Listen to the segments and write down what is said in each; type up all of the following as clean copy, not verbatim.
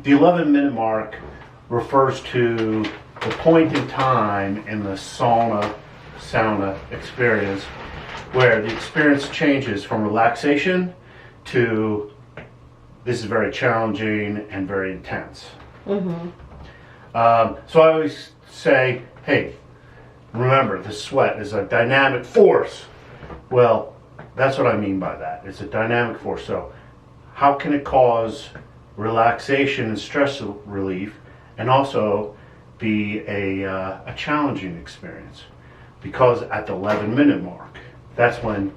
The 11-minute mark refers to the point in time in the sauna experience where the experience changes from relaxation to this is very challenging and very intense. Mm-hmm. So I always say, hey, remember the sweat is a dynamic force. Well, that's what I mean by that. It's a dynamic force. So how can it cause relaxation and stress relief and also be a challenging experience? Because at the 11-minute mark, that's when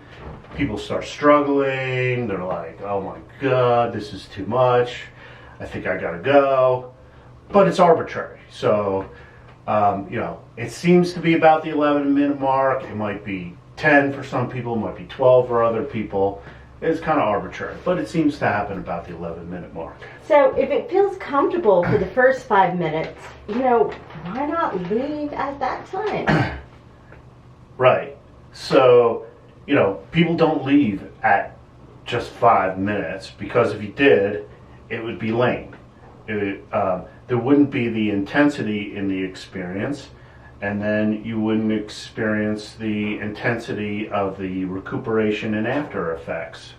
people start struggling. They're like, oh my God, this is too much. I think I gotta go. But it's arbitrary. So, it seems to be about the 11-minute mark. It might be 10 for some people, it might be 12 for other people. It's kind of arbitrary, but it seems to happen about the 11-minute mark. So if it feels comfortable for the first 5 minutes, why not leave at that time? Right. So, people don't leave at just 5 minutes because if you did, it would be lame. There wouldn't be the intensity in the experience, and then you wouldn't experience the intensity of the recuperation and after effects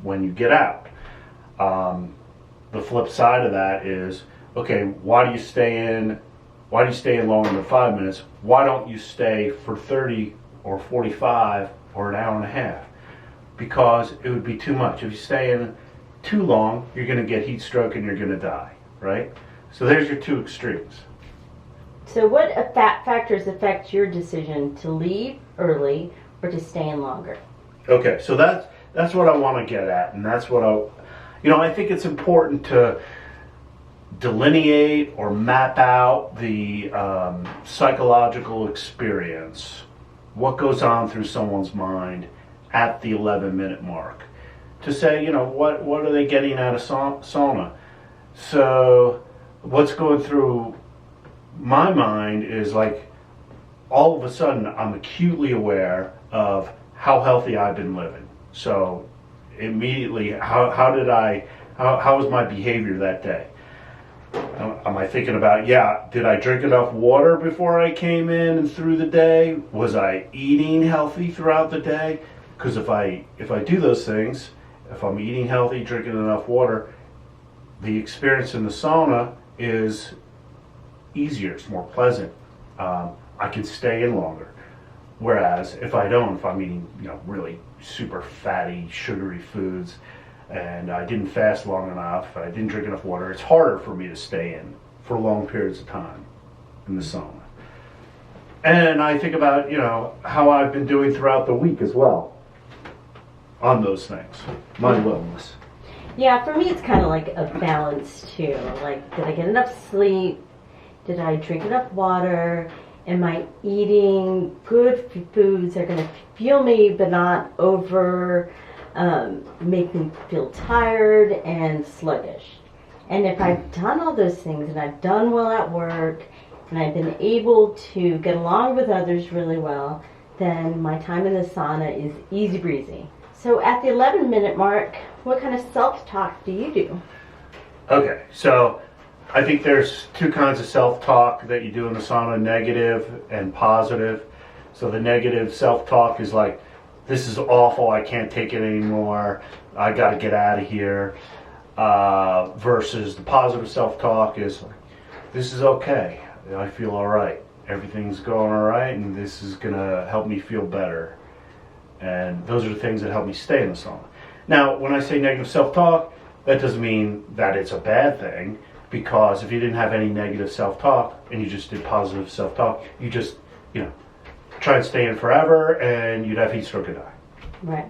when you get out. The flip side of that is, okay, why do you stay in longer than 5 minutes? Why don't you stay for 30 or 45 or an hour and a half? Because it would be too much. If you stay in too long, you're going to get heat stroke and you're going to die, right? So there's your two extremes. So what factors affect your decision to leave early or to stay in longer? Okay, so that's what I want to get at, and that's what I think it's important to delineate or map out the psychological experience, what goes on through someone's mind at the 11-minute mark, to say, what are they getting out of sauna? So what's going through my mind is like, all of a sudden I'm acutely aware of how healthy I've been living. So immediately, how was my behavior that day? Am I thinking about, did I drink enough water before I came in and through the day? Was I eating healthy throughout the day? Because if I do those things, if I'm eating healthy, drinking enough water, the experience in the sauna is easier, it's more pleasant. I can stay in longer. Whereas if I'm eating, really super fatty, sugary foods, and I didn't fast long enough, I didn't drink enough water, it's harder for me to stay in for long periods of time in the sauna. And I think about, how I've been doing throughout the week as well on those things, my wellness. Yeah, for me it's kind of like a balance too. Like, did I get enough sleep? Did I drink enough water? Am I eating good foods that are going to fuel me but not make me feel tired and sluggish? And if I've done all those things and I've done well at work and I've been able to get along with others really well, then my time in the sauna is easy breezy. So at the 11-minute mark, what kind of self-talk do you do? Okay, so I think there's two kinds of self-talk that you do in the sauna, negative and positive. So the negative self-talk is like, this is awful, I can't take it anymore, I gotta get out of here. Versus the positive self-talk is like, this is okay, I feel all right, everything's going all right, and this is gonna help me feel better. And those are the things that help me stay in the sauna. Now, when I say negative self-talk, that doesn't mean that it's a bad thing, because if you didn't have any negative self-talk and you just did positive self-talk, you just, try and stay in forever and you'd have heat stroke and die. Right.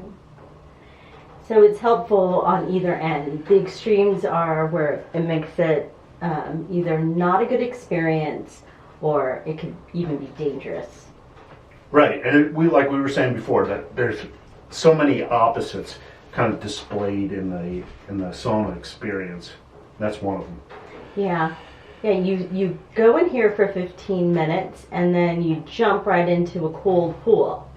So it's helpful on either end. The extremes are where it makes it either not a good experience or it could even be dangerous. Right, and like we were saying before, that there's so many opposites kind of displayed in the sauna experience. That's one of them. Yeah. Yeah, you go in here for 15 minutes and then you jump right into a cold pool.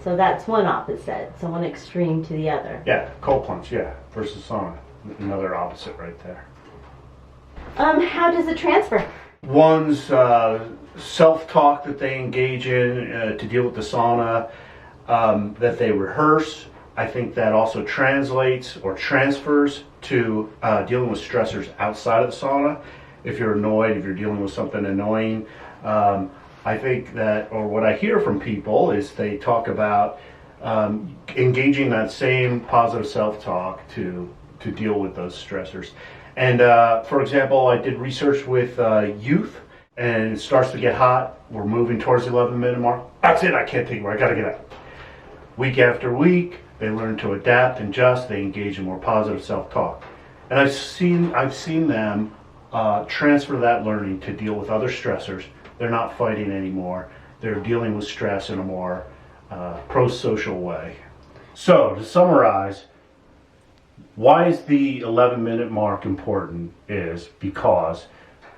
So that's one opposite, so one extreme to the other. Yeah, cold plunge, versus sauna. Another opposite right there. How does it transfer? One's self-talk that they engage in to deal with the sauna, that they rehearse. I think that also translates or transfers to dealing with stressors outside of the sauna. If you're annoyed, if you're dealing with something annoying, I think that, or what I hear from people is they talk about engaging that same positive self-talk to deal with those stressors. And for example, I did research with youth, and it starts to get hot. We're moving towards the 11-minute mark. That's it. I can't take more. I got to get out. Week after week, they learn to adapt and adjust. They engage in more positive self-talk, and I've seen them transfer that learning to deal with other stressors. They're not fighting anymore. They're dealing with stress in a more pro-social way. So to summarize, why is the 11-minute mark important is because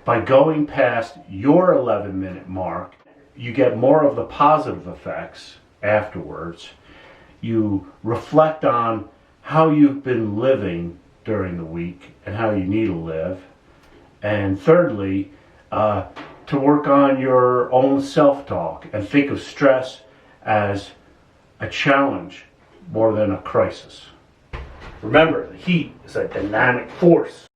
by going past your 11-minute mark, you get more of the positive effects afterwards. You reflect on how you've been living during the week and how you need to live. And thirdly, to work on your own self-talk and think of stress as a challenge more than a crisis. Remember, the heat is a dynamic force.